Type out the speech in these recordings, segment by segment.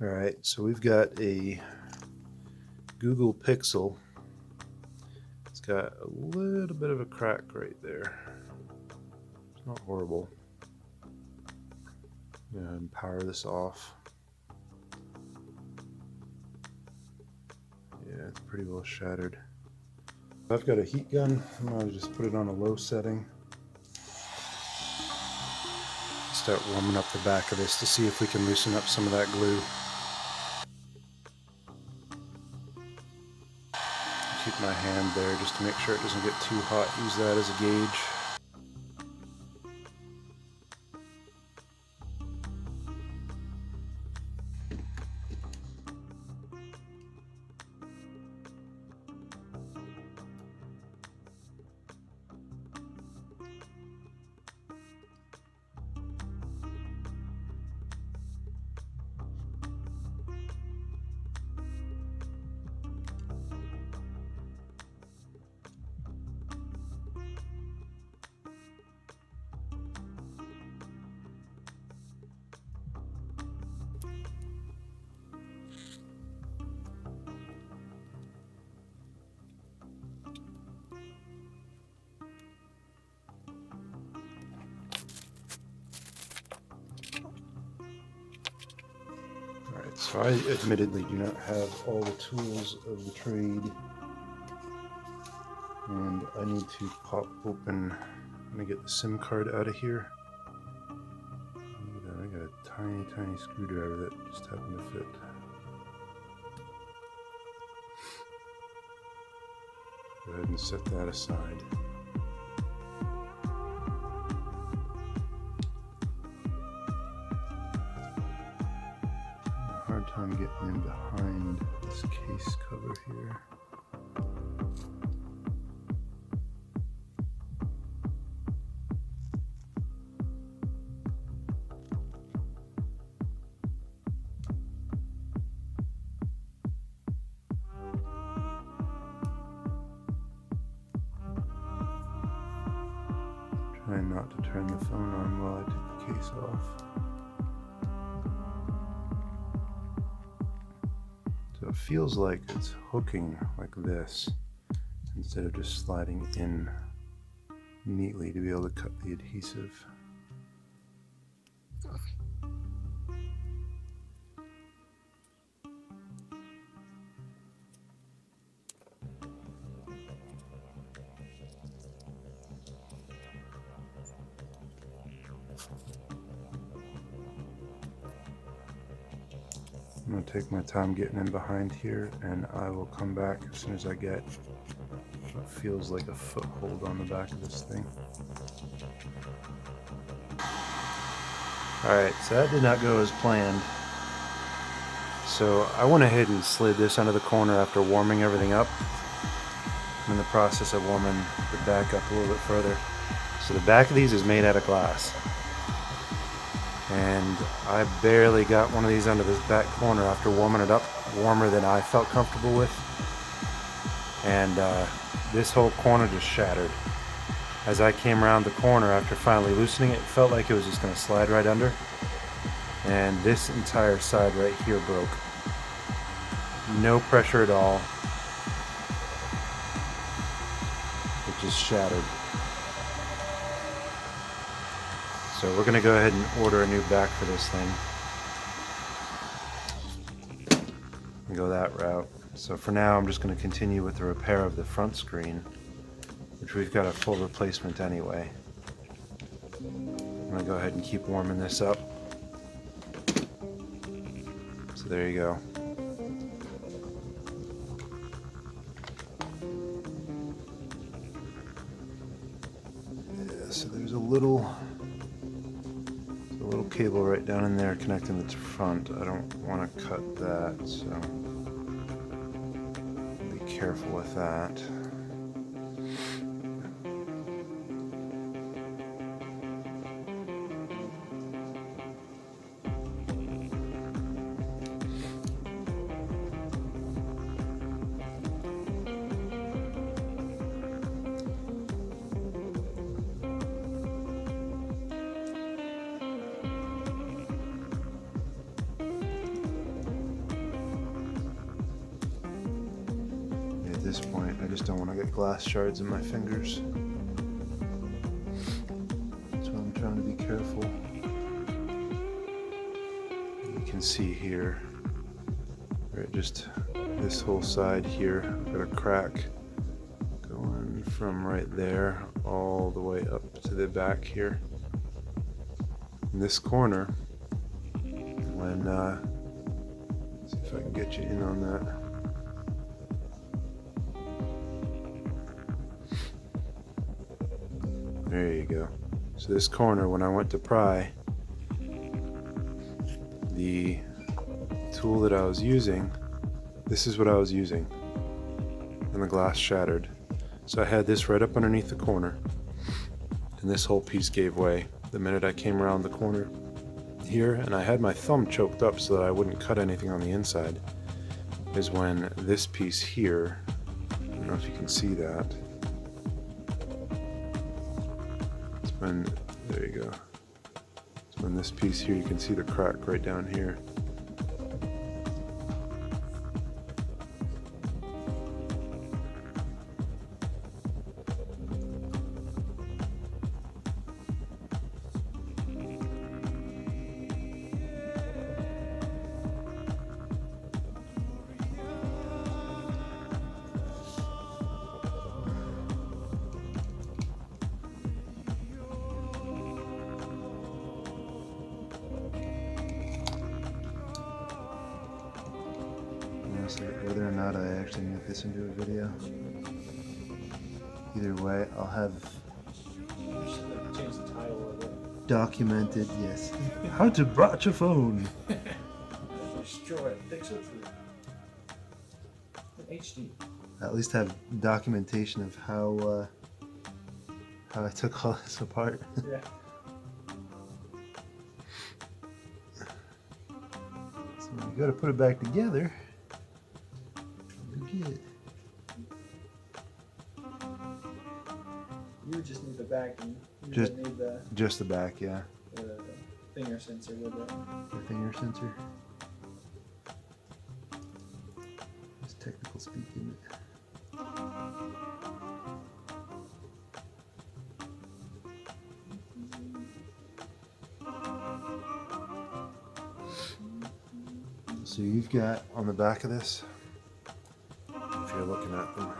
Alright, so we've got a Google Pixel. It's got a little bit of a crack right there. It's not horrible. Go ahead and power this off. Yeah, it's pretty well shattered. I've got a heat gun. I'm going to just put it on a low setting. Start warming up the back of this to see if we can loosen up some of that glue. Keep my hand there just to make sure it doesn't get too hot. Use that as a gauge. So I admittedly do not have all the tools of the trade, and I need to pop open. I'm gonna get the SIM card out of here. Look at that, I got a tiny screwdriver that just happened to fit. Go ahead and set that aside. Hard time getting in behind this case cover here. Trying not to turn the phone on while I take the case off. So it feels like it's hooking like this instead of just sliding in neatly to be able to cut the adhesive. I'm going to take my time getting in behind here, and I will come back as soon as I get what feels like a foothold on the back of this thing. Alright, so that did not go as planned. So I went ahead and slid this under the corner after warming everything up. I'm in the process of warming the back up a little bit further. So the back of these is made out of glass. And I barely got one of these under this back corner after warming it up, warmer than I felt comfortable with. And this whole corner just shattered. As I came around the corner after finally loosening it, it felt like it was just going to slide right under. And this entire side right here broke. No pressure at all. It just shattered. So we're going to go ahead and order a new back for this thing. And go that route. So for now I'm just going to continue with the repair of the front screen, which we've got a full replacement anyway. I'm going to go ahead and keep warming this up. So there you go. Yeah, so there's a little cable right down in there connecting the front. I don't want to cut that, so be careful with that. this point. I just don't want to get glass shards in my fingers. So I'm trying to be careful. You can see here, right, just this whole side here, I've got a crack going from right there all the way up to the back here. In this corner, when, let's see if I can get you in on that. There you go. So this corner, when I went to pry, the tool that I was using, this is what I was using, and the glass shattered. So I had this right up underneath the corner, and this whole piece gave way the minute I came around the corner here, and I had my thumb choked up so that I wouldn't cut anything on the inside, is when this piece here, I don't know if you can see that, it's when, there you go, it's when this piece here, you can see the crack right down here. Whether or not I actually make this into a video, either way, I'll have change the title of it. Documented, yes. How to botch a phone. Destroy it, fix it through. HD. At least have documentation of how I took all this apart. Yeah. So we gotta put it back together. Good. You would just need the backing. You Just- would need the Just the back, yeah. finger sensor with it. The finger sensor. It's technical speak, isn't it? So you've got on the back of this, if you're looking at them,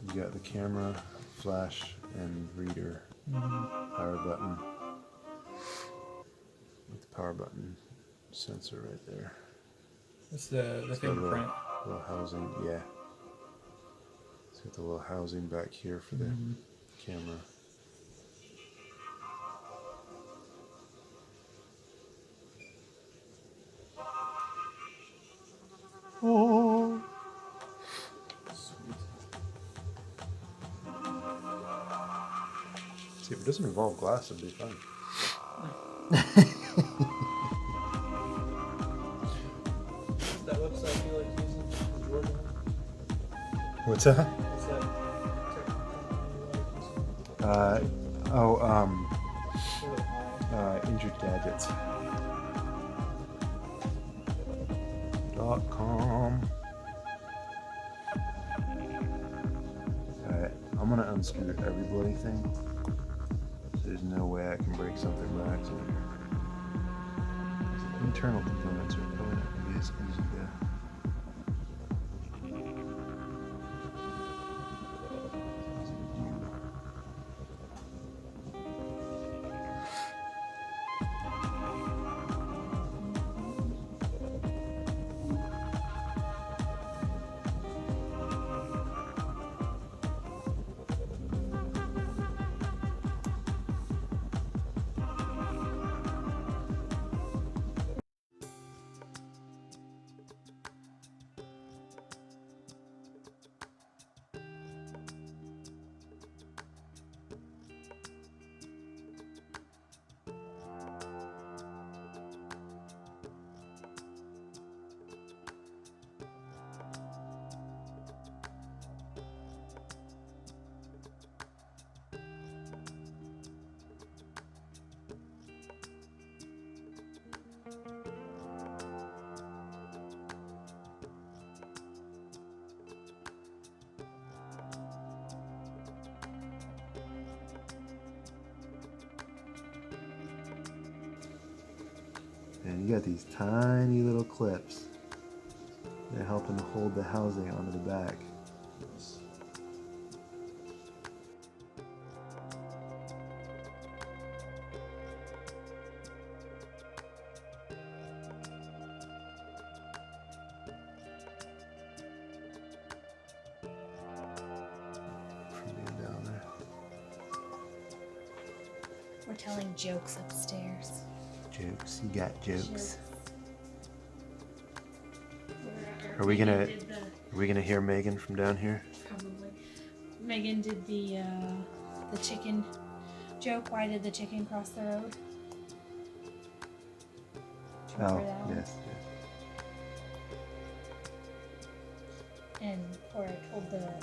you got the camera, flash, and reader power button with the power button sensor right there. That's the It's got a fingerprint. little housing, yeah. It's got the little housing back here for the camera. Oh. Sweet. See, if it doesn't involve glass, it'd be fun. What's that website you like using? The Georgia one? What's that? What's that tech company you like using? Really high. Injured Gadgets. .com. Alright, I'm gonna unscrew every bloody thing. So there's no way I can break something by accident. The internal components are probably not gonna be as easy to. And you got these tiny little clips. They're helping to hold the housing onto the back. Down there. We're telling jokes upstairs. Jokes, you got jokes. Are Megan we gonna hear Megan from down here? Probably. Megan did the chicken joke. Why did the chicken cross the road? Do you remember that one? Yes. And Cora told the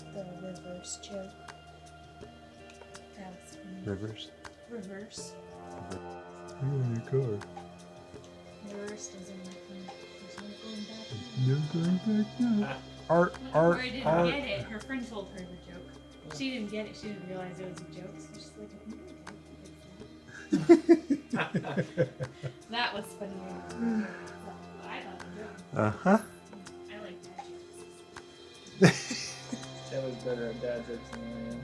reverse joke. That was funny. Reverse. Reverse. You're in your car. Reverse doesn't like me. There's no going back. No going back now. Art. Cora didn't get it. Her friend told her the joke. She didn't get it. She didn't realize it was a joke. So she's like, that was funny. I thought the joke. Uh-huh. I like that jokes. Taylor's better at dad jokes than I am.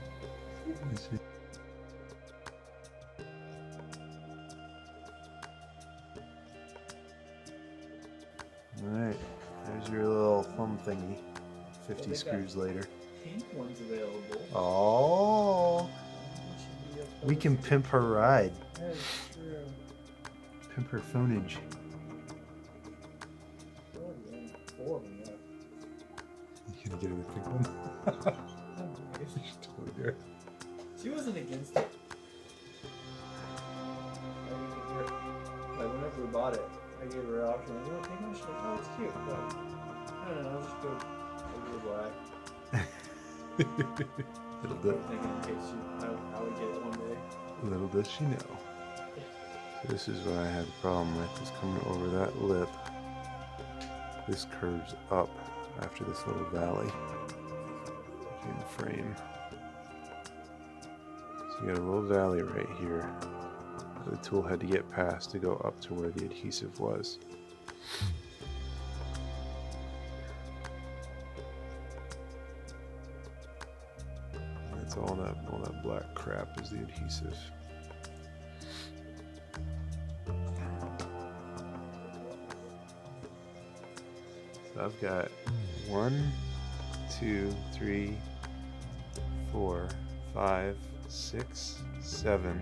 Alright, there's your little thumb thingy. 50 Well, screws later. Pink one's available. Oh, we can pimp her ride. That is true. Pimp her phonage. Oh, yeah. 4 of them left. You gonna get her the pink one? Totally do. She wasn't against it. Like whenever we bought it, I gave her an option. Like, you want pink one? She's like, oh, it's cute. But I don't know. I'll just go black. Little bit. Thinking in case I would get it one day. Little does she know. So this is what I had a problem with, is coming over that lip. This curves up after this little valley in the frame. So you got a little valley right here that the tool had to get past to go up to where the adhesive was. That's all that black crap is the adhesive. So I've got 1, 2, 3, 4, 5, 6, 7,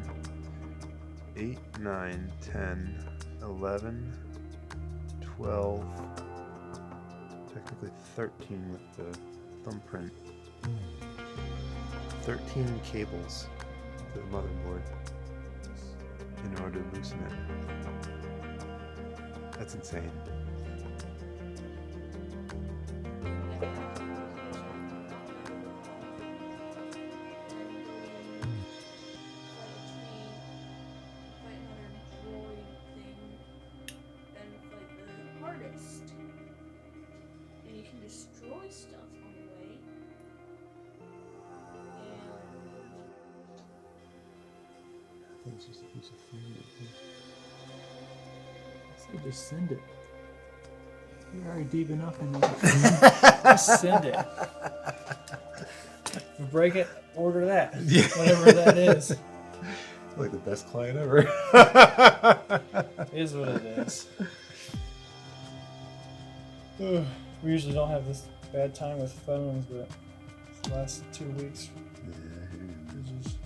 8, 9, 10, 11, 12, technically 13 with the thumbprint. 13 cables to the motherboard in order to loosen it. That's insane. Destroy stuff on the way. I think it's just a piece of food. So just send it. You're already deep enough in there. Just send it. If you break it, order that. Yeah. Whatever that is. Like the best client ever. It is what it is. Ugh, we usually don't have this bad time with phones, but the last 2 weeks, it's just...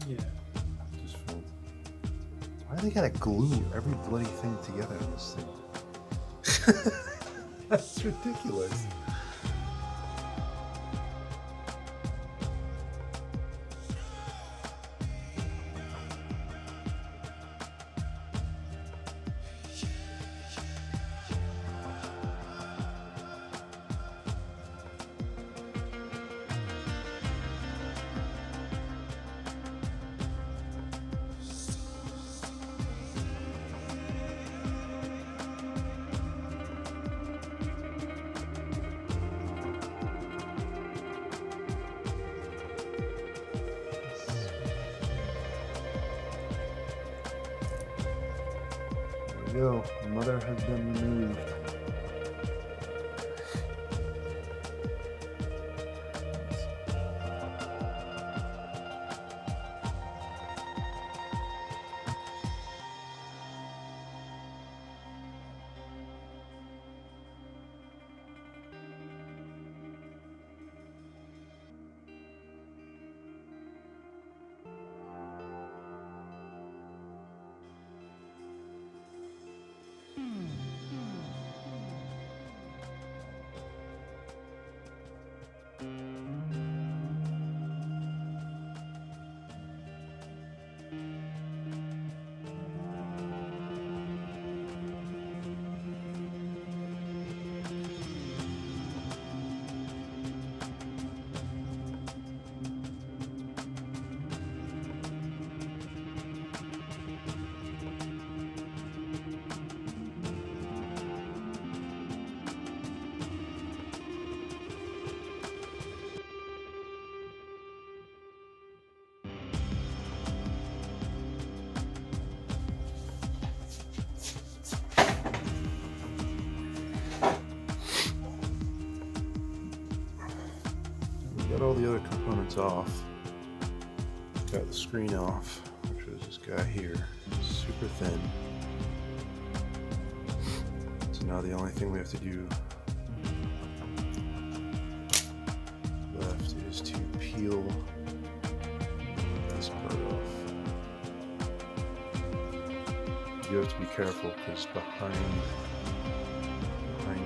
Yeah. Just full. Why do they gotta glue every bloody thing together in this thing? That's ridiculous. we go. Mother has been removed. Got all the other components off. Got the screen off, which is this guy here. Super thin. So now the only thing we have to do left is to peel this part off. You have to be careful because behind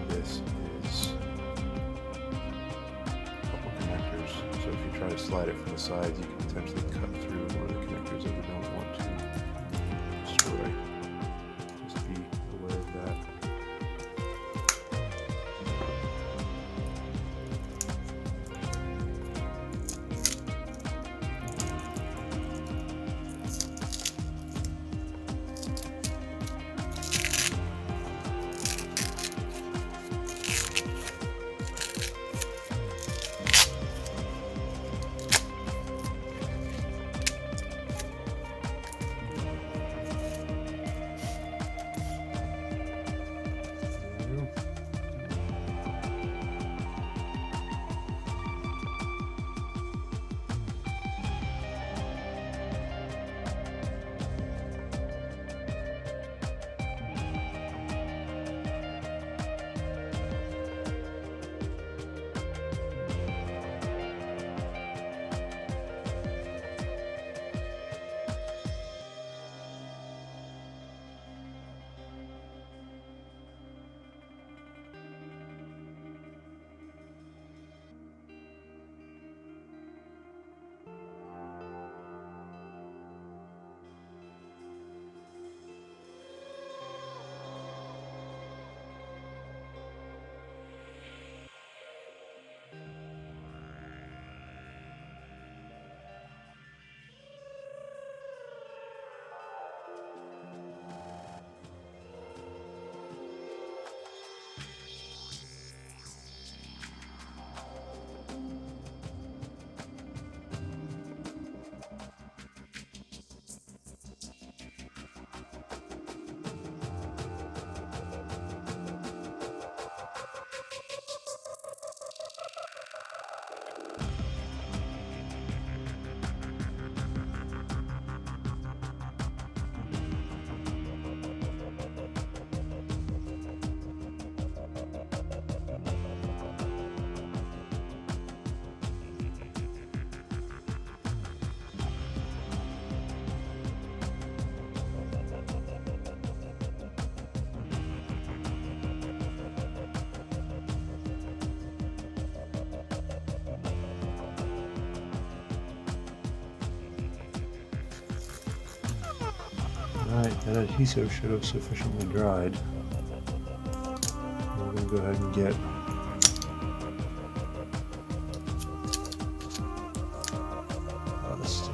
this is so if you try to slide it from the sides, you can potentially cut through one of the connectors that we don't want to destroy. Just be aware of that. Alright, that adhesive should have sufficiently dried. We're going to go ahead and get sticky.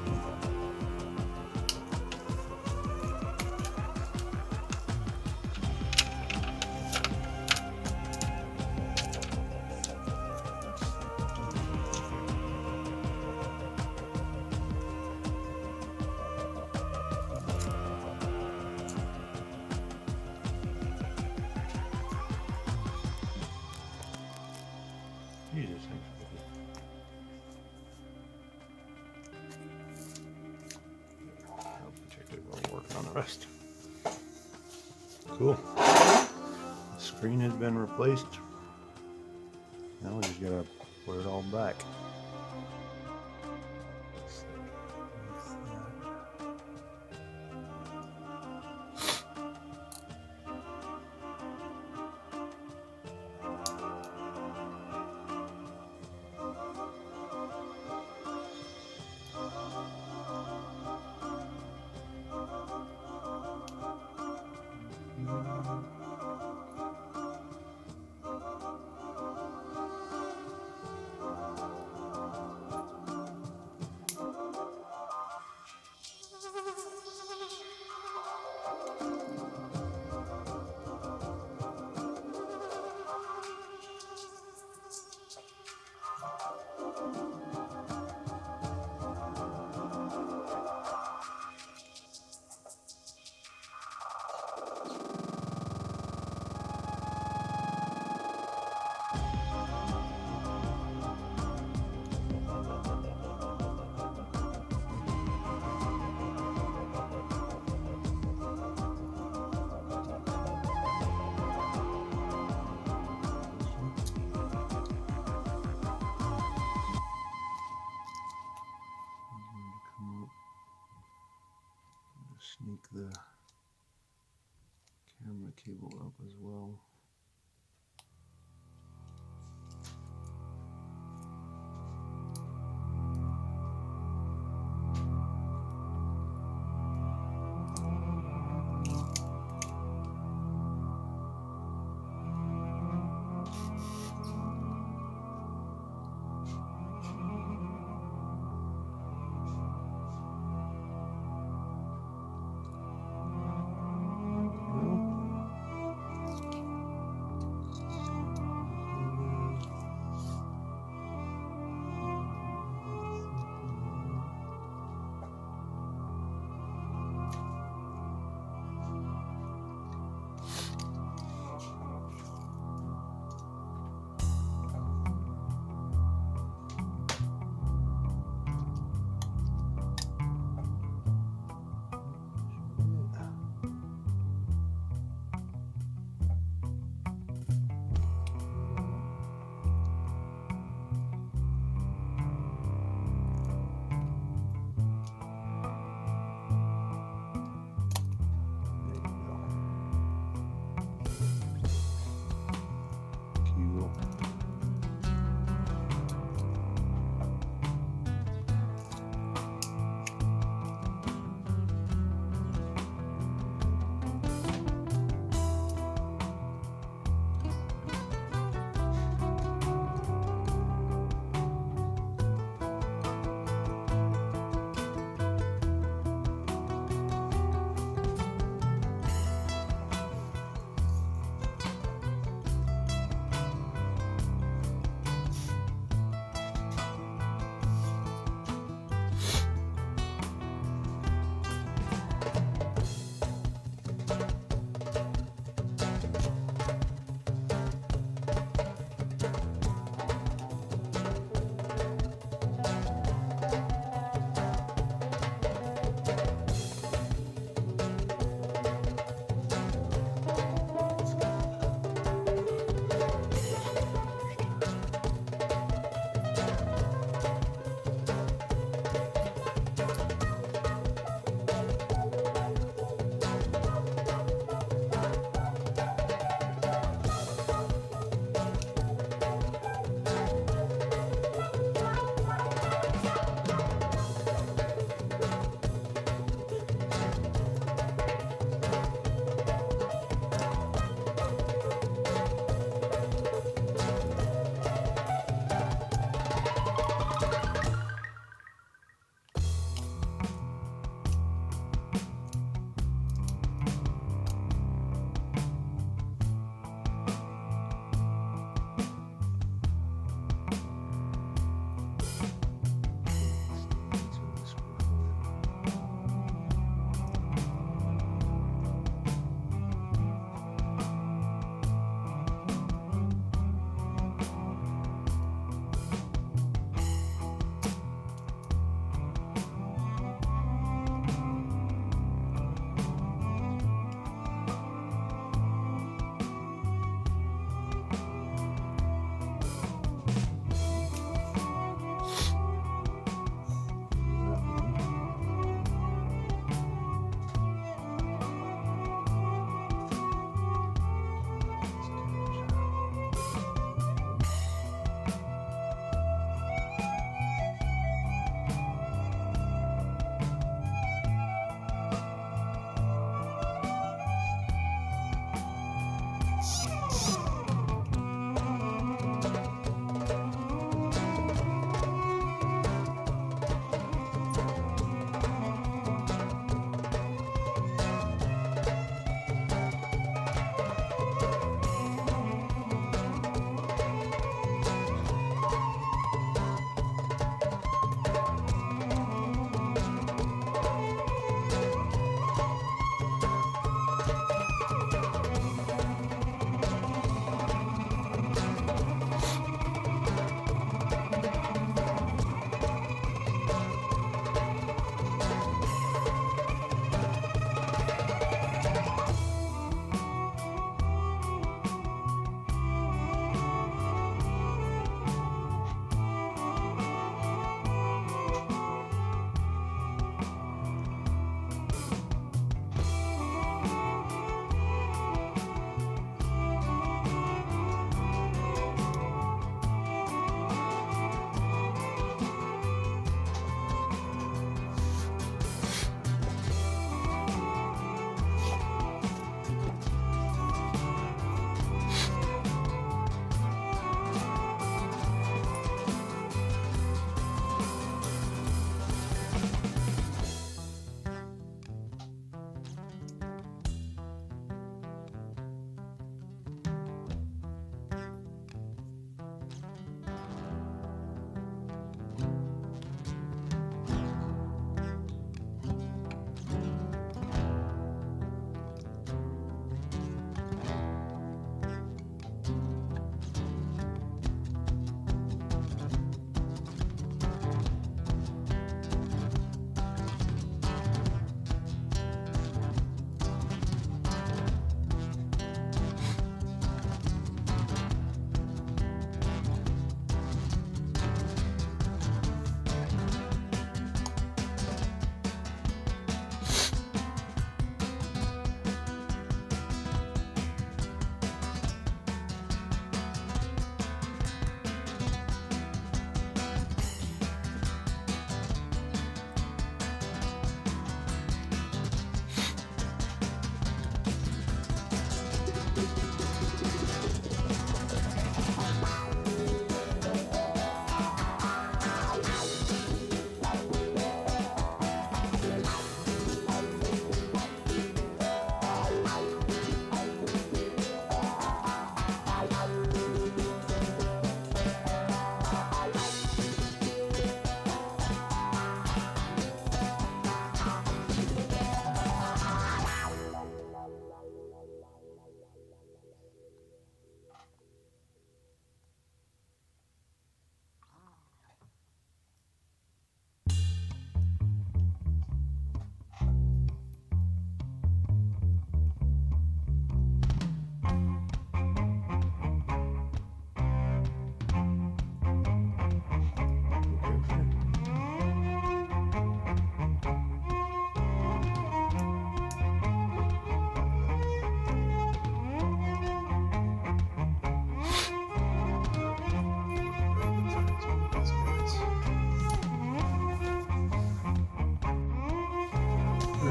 rest. Cool. The screen has been replaced. Now we just gotta put it all back. Sneak the camera cable up as well.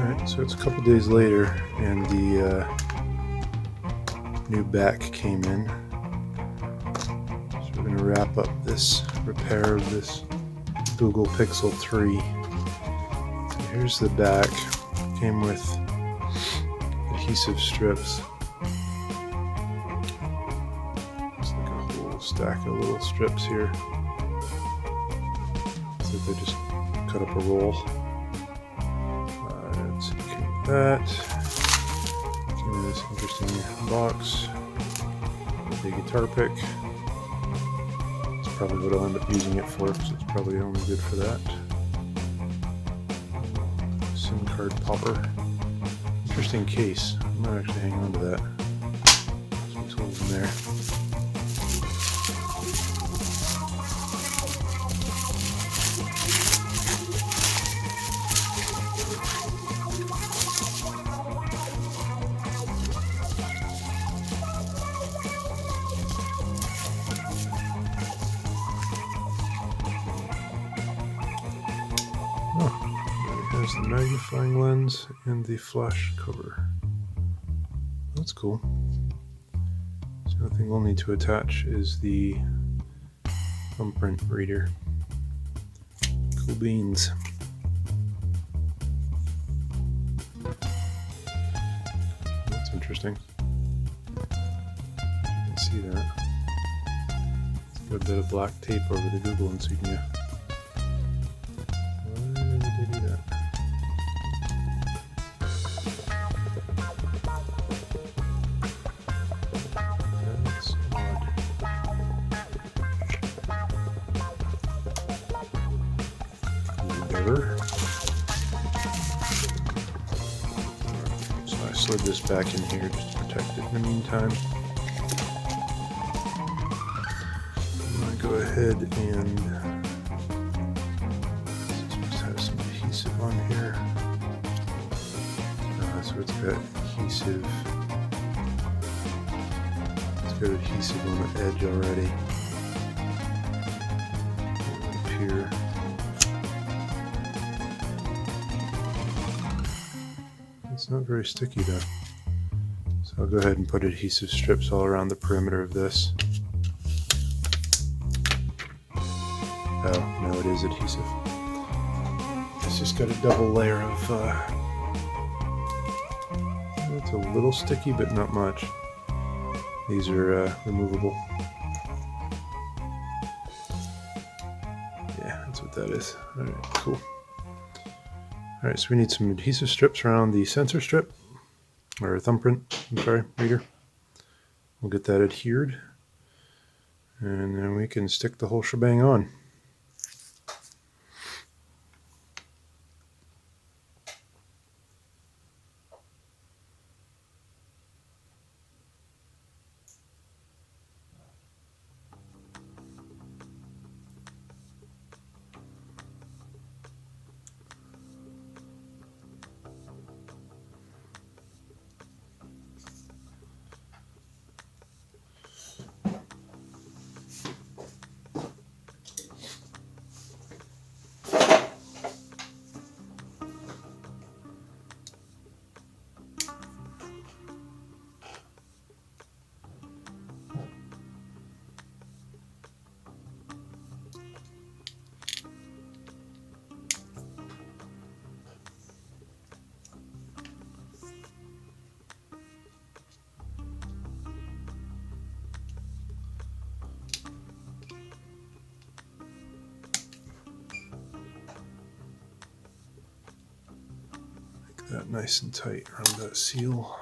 Alright, so it's a couple days later, and the new back came in. So we're going to wrap up this repair of this Google Pixel 3. So here's the back. Came with adhesive strips. It's like a whole stack of little strips here. So they just cut up a roll. Let's see, came with that. Came in this interesting box. The guitar pick. That's probably what I'll end up using it for, because it's probably only good for that. SIM card popper. Interesting case. I might actually hang on to that. Some tools in there. There's the magnifying lens and the flash cover. That's cool. So the only thing we'll need to attach is the thumbprint reader. Cool beans. That's interesting. You can see that. It's got a bit of black tape over the Google insignia. Why did they do that? That's odd. Whatever. So I slid this back in here just to protect it in the meantime. I'm going to go ahead and have some adhesive on here. So it's got adhesive. It's got adhesive on the edge already. Up here. It's not very sticky though. So I'll go ahead and put adhesive strips all around the perimeter of this. Oh, no, it is adhesive. It's just got a double layer of, it's a little sticky, but not much. These are removable. Yeah, that's what that is. Alright, cool. Alright, so we need some adhesive strips around the sensor strip, or thumbprint, I'm sorry, reader. We'll get that adhered, and then we can stick the whole shebang on. That nice and tight around that seal.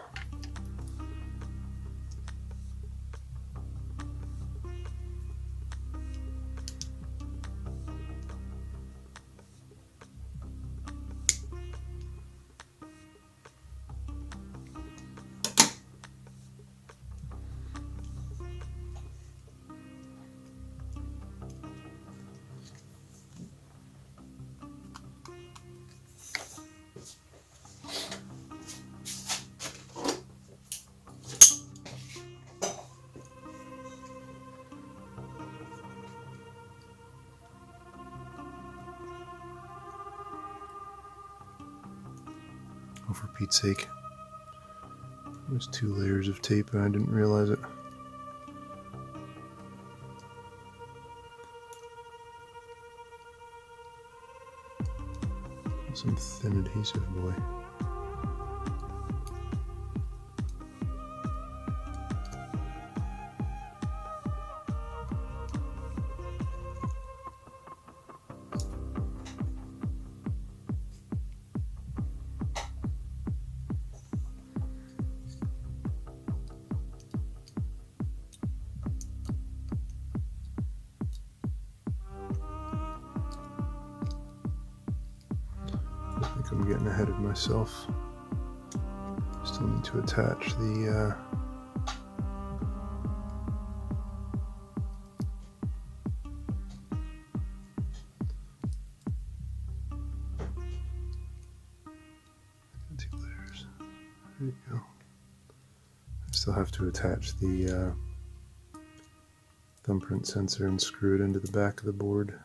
Oh, for Pete's sake. There's 2 layers of tape and I didn't realize it. Some thin adhesive, boy. I think I'm getting ahead of myself. Still need to attach the there you go. I still have to attach the thumbprint sensor and screw it into the back of the board.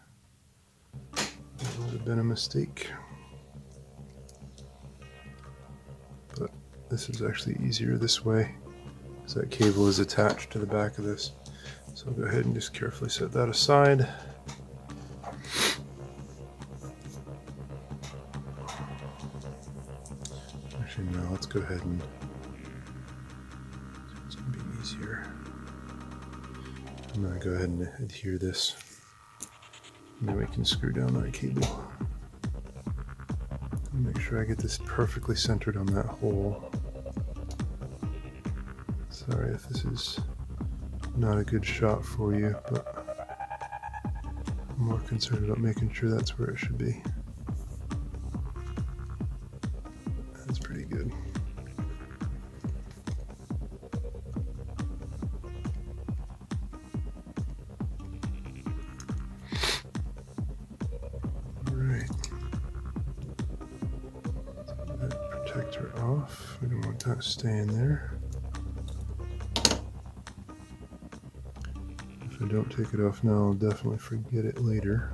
That would have been a mistake. But this is actually easier this way, because that cable is attached to the back of this. So I'll go ahead and just carefully set that aside. Actually, no, let's go ahead and it's going to be easier. I'm going to go ahead and adhere this, and then we can screw down that cable. Make sure I get this perfectly centered on that hole. Sorry if this is not a good shot for you, but I'm more concerned about making sure that's where it should be. That's pretty good. Protector off. We don't want that staying there. If I don't take it off now, I'll definitely forget it later.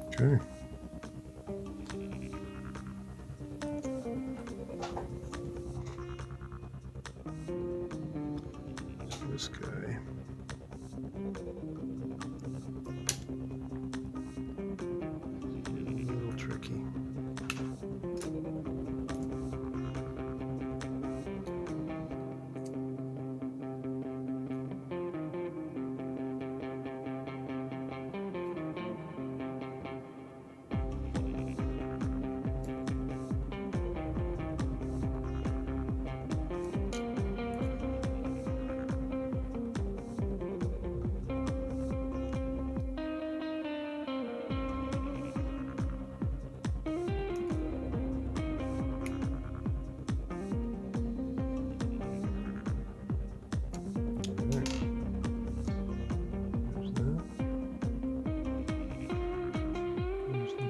Okay. This guy. A little tricky.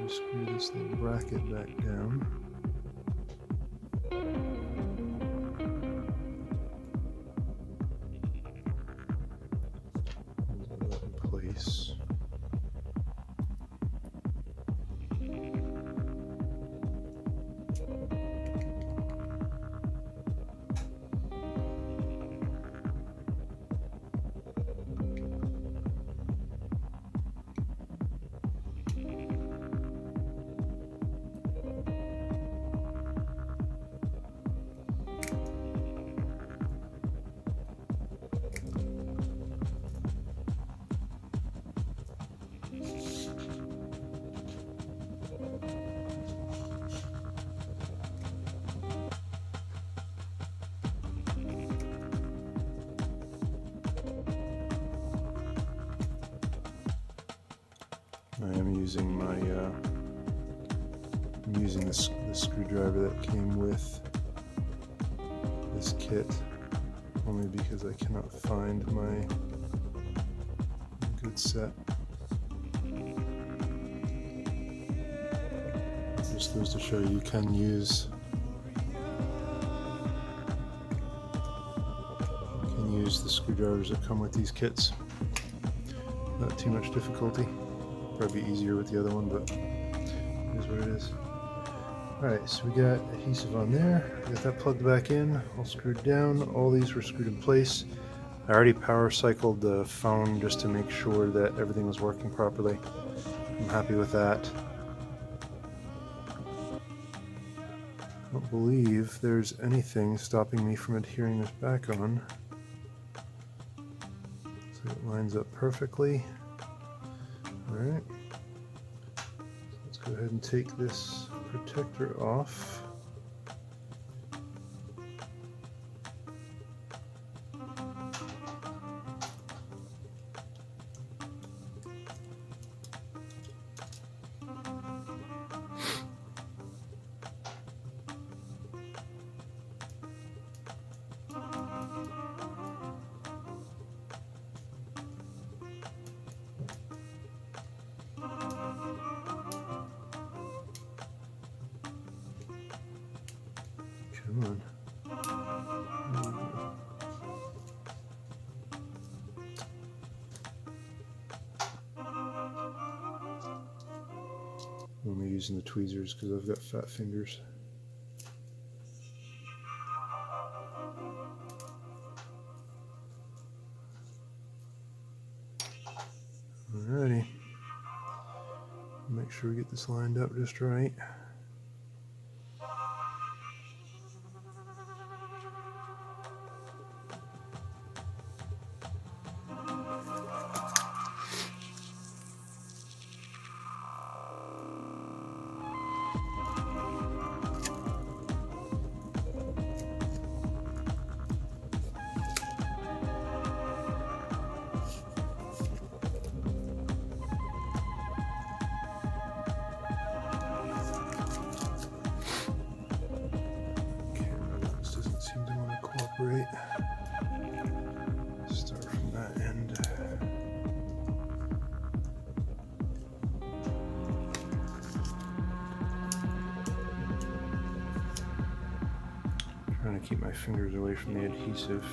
Screw this little bracket back down. Hold that in place. I am using my I'm using the screwdriver that came with this kit, only because I cannot find my good set. Just goes to show you can use the screwdrivers that come with these kits. Not too much difficulty. Probably easier with the other one, but it is what it is. Alright, so we got adhesive on there. Got that plugged back in, all screwed down. All these were screwed in place. I already power cycled the phone just to make sure that everything was working properly. I'm happy with that. I don't believe there's anything stopping me from adhering this back on. So it lines up perfectly. Alright. So let's go ahead and take this protector off. Come on. I'm only using the tweezers because I've got fat fingers. Alrighty. Make sure we get this lined up just right. Start from that end. Trying to keep my fingers away from the adhesive.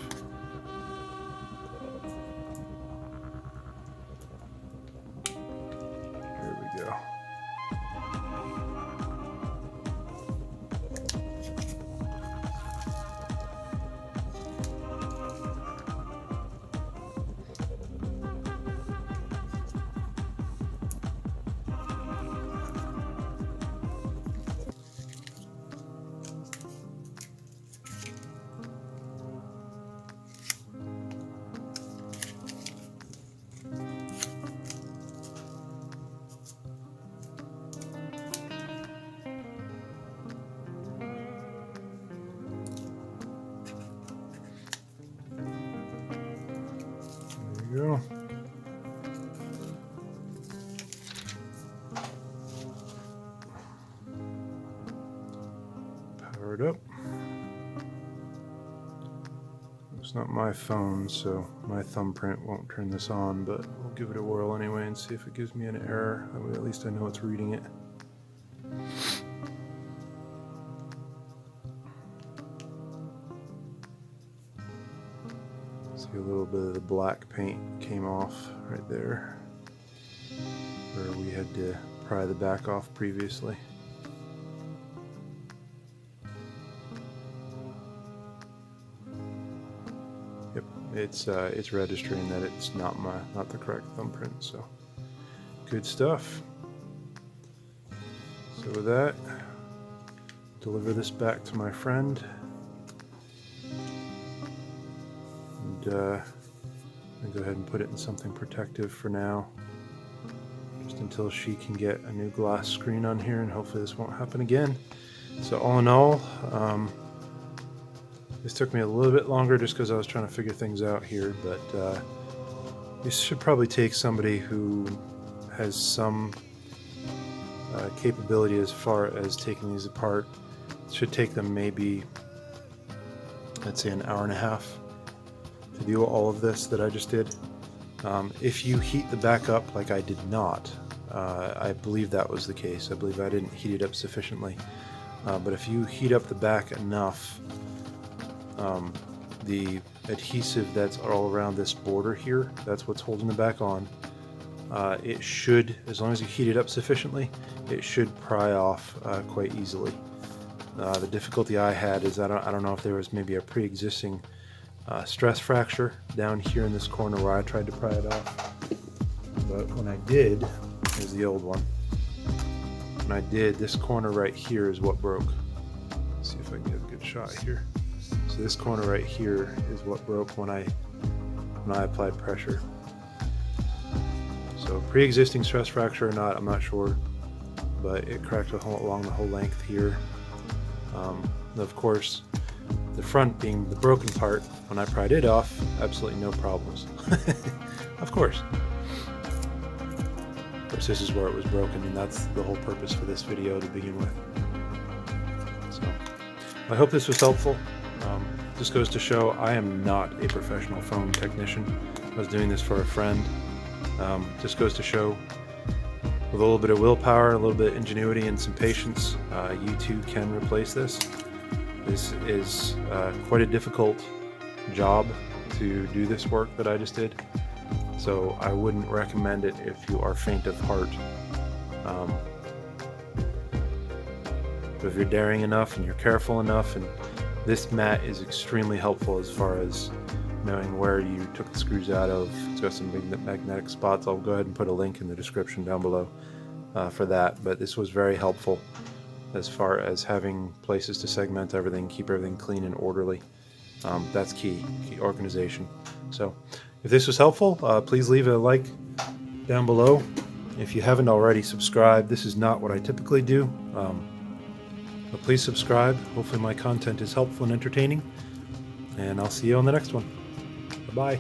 There we go. There you go. Power it up. It's not my phone, so my thumbprint won't turn this on, but we'll give it a whirl anyway and see if it gives me an error. That way at least I know it's reading it. See, a little bit of the black paint came off right there where we had to pry the back off previously. Yep, it's registering that it's not the correct thumbprint, so good stuff. So with that, deliver this back to my friend. And I'll go ahead and put it in something protective for now, just until she can get a new glass screen on here, and hopefully this won't happen again. So all in all, this took me a little bit longer just because I was trying to figure things out here, but this should probably take somebody who has some capability as far as taking these apart. It should take them maybe, let's say, an hour and a half to do all of this that I just did. If you heat the back up like I did not, I believe that was the case. I believe I didn't heat it up sufficiently. But if you heat up the back enough, the adhesive that's all around this border here, that's what's holding the back on, it should, as long as you heat it up sufficiently, it should pry off quite easily. The difficulty I had is I don't know if there was maybe a pre-existing stress fracture down here in this corner where I tried to pry it off. But when I did, here's the old one. When I did, this corner right here is what broke. Let's see if I can get a good shot here. So this corner right here is what broke when I applied pressure. So pre-existing stress fracture or not, I'm not sure, but it cracked along the whole length here. Of course, the front being the broken part, when I pried it off, absolutely no problems. Of course. Of course, this is where it was broken, and that's the whole purpose for this video to begin with. So, I hope this was helpful. Just goes to show I am not a professional phone technician. I was doing this for a friend. Just goes to show, with a little bit of willpower, a little bit of ingenuity, and some patience, you too can replace this. This is quite a difficult job to do this work that I just did. So I wouldn't recommend it if you are faint of heart. But if you're daring enough and you're careful enough, and this mat is extremely helpful as far as knowing where you took the screws out of. It's got some magnetic spots. I'll go ahead and put a link in the description down below for that. But this was very helpful as far as having places to segment everything, keep everything clean and orderly. That's key organization. So if this was helpful, please leave a like down below. If you haven't already subscribed, this is not what I typically do. But please subscribe. Hopefully my content is helpful and entertaining. And I'll see you on the next one. Bye-bye.